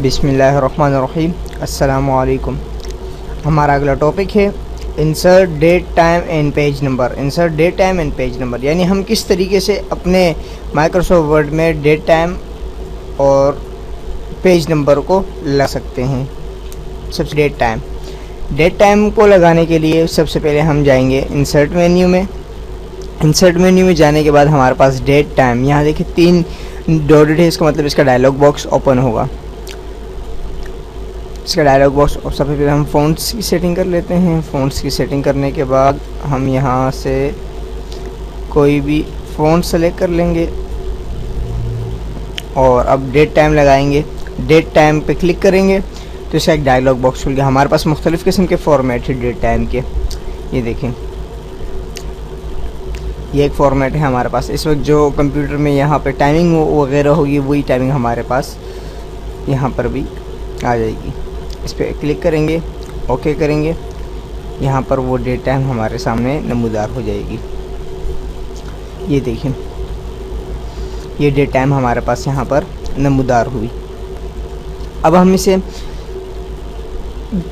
बिस्मिल्लाहिर्रहमानिर्रहीम। अस्सलामु अलैकुम। हमारा अगला टॉपिक है insert date time and page number. Insert date time and page number यानी हम किस तरीके से अपने माइक्रोसॉफ्ट वर्ड में डेट टाइम और पेज नंबर को लगा सकते हैं। सबसे डेट टाइम को लगाने के लिए सबसे पहले हम जाएंगे इंसर्ट मेन्यू में। इंसर्ट मेन्यू में जाने के बाद हमारे पास डेट टाइम, यहाँ देखिए 3 डॉटेड है, इसका मतलब इसका डायलॉग बॉक्स ओपन होगा। इसका डायलॉग बॉक्स, और सबसे पहले हम फ़ॉन्ट्स की सेटिंग कर लेते हैं। फ़ॉन्ट्स की सेटिंग करने के बाद हम यहाँ से कोई भी फ़ॉन्ट सेलेक्ट कर लेंगे और अब डेट टाइम लगाएंगे। डेट टाइम पे क्लिक करेंगे तो इसका एक डायलॉग बॉक्स खुल गया। हमारे पास मुख्तलिफ़ किस्म के फॉर्मेट है डेट टाइम के। ये देखें, ये एक फ़ॉर्मेट है हमारे पास। इस वक्त जो कंप्यूटर में यहाँ पे टाइमिंग वगैरह होगी वही टाइमिंग हमारे पास यहाँ पर भी आ जाएगी। इस पर क्लिक करेंगे, ओके करेंगे, यहाँ पर वो डेट टाइम हमारे सामने नमूदार हो जाएगी। ये देखें, ये डेट टाइम हमारे पास यहाँ पर नमूदार हुई। अब हम इसे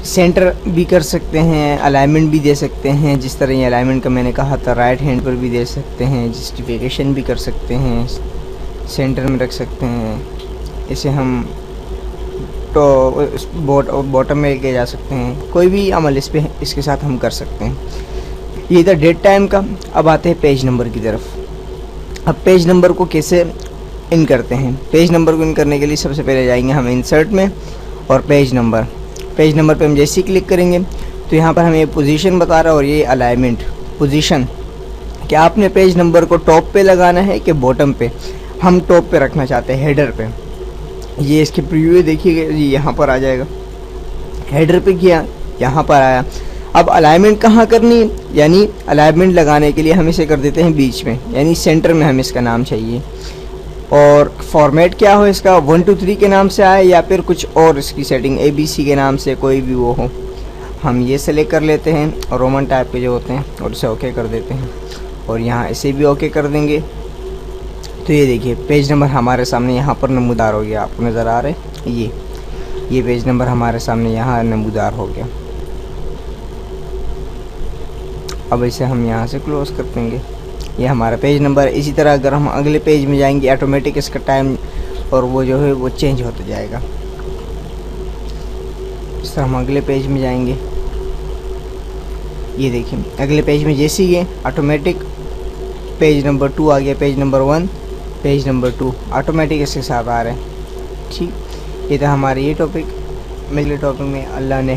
सेंटर भी कर सकते हैं, अलाइनमेंट भी दे सकते हैं। जिस तरह ये अलाइनमेंट का मैंने कहा था, राइट हैंड पर भी दे सकते हैं, जस्टिफिकेशन भी कर सकते हैं, सेंटर में रख सकते हैं। इसे हम तो बॉटम में लेके जा सकते हैं। कोई भी अमल इसके साथ हम कर सकते हैं। ये था डेट टाइम का। अब आते हैं पेज नंबर की तरफ। अब पेज नंबर को कैसे इन करते हैं? पेज नंबर को इन करने के लिए सबसे पहले जाएंगे हम इंसर्ट में और पेज नंबर पे हम जैसे ही क्लिक करेंगे तो यहाँ पर हमें पोजीशन बता रहा है और ये अलाइनमेंट पोजीशन, कि आपने पेज नंबर को टॉप पे लगाना है कि बॉटम पे। हम टॉप पे रखना चाहते हैं, हेडर पे। ये इसके प्रीव्यू देखिएगा, ये यहाँ पर आ जाएगा। हेडर पे किया, यहाँ पर आया। अब अलाइनमेंट कहाँ करनी है? यानी अलाइनमेंट लगाने के लिए हम इसे कर देते हैं बीच में, यानी सेंटर में हमें इसका नाम चाहिए। और फॉर्मेट क्या हो इसका, 1 2 3 के नाम से आए या फिर कुछ और इसकी सेटिंग ABC के नाम से कोई भी वो हो। हम ये सेलेक्ट कर लेते हैं और रोमन टाइप के जो होते हैं, और इसे ओके कर देते हैं और यहाँ इसे भी ओके कर देंगे। तो ये देखिए पेज नंबर हमारे सामने यहाँ पर नमूदार हो गया। आपको नज़र आ रहा है ये पेज नंबर हमारे सामने यहाँ नमूदार हो गया। अब इसे हम यहाँ से क्लोज़ कर देंगे। ये हमारा पेज नंबर। इसी तरह अगर हम अगले पेज में जाएंगे, ऑटोमेटिक इसका टाइम और वो जो है वो चेंज होता जाएगा। इस तरह हम अगले पेज में जाएंगे। ये देखिए अगले पेज में जैसे ही ऑटोमेटिक पेज नंबर 2 आ गया, page number 1, page number 2 automatic इसके साथ आ रहे हैं। ठीक, ये था हमारा ये टॉपिक। अगले टॉपिक में अल्लाह ने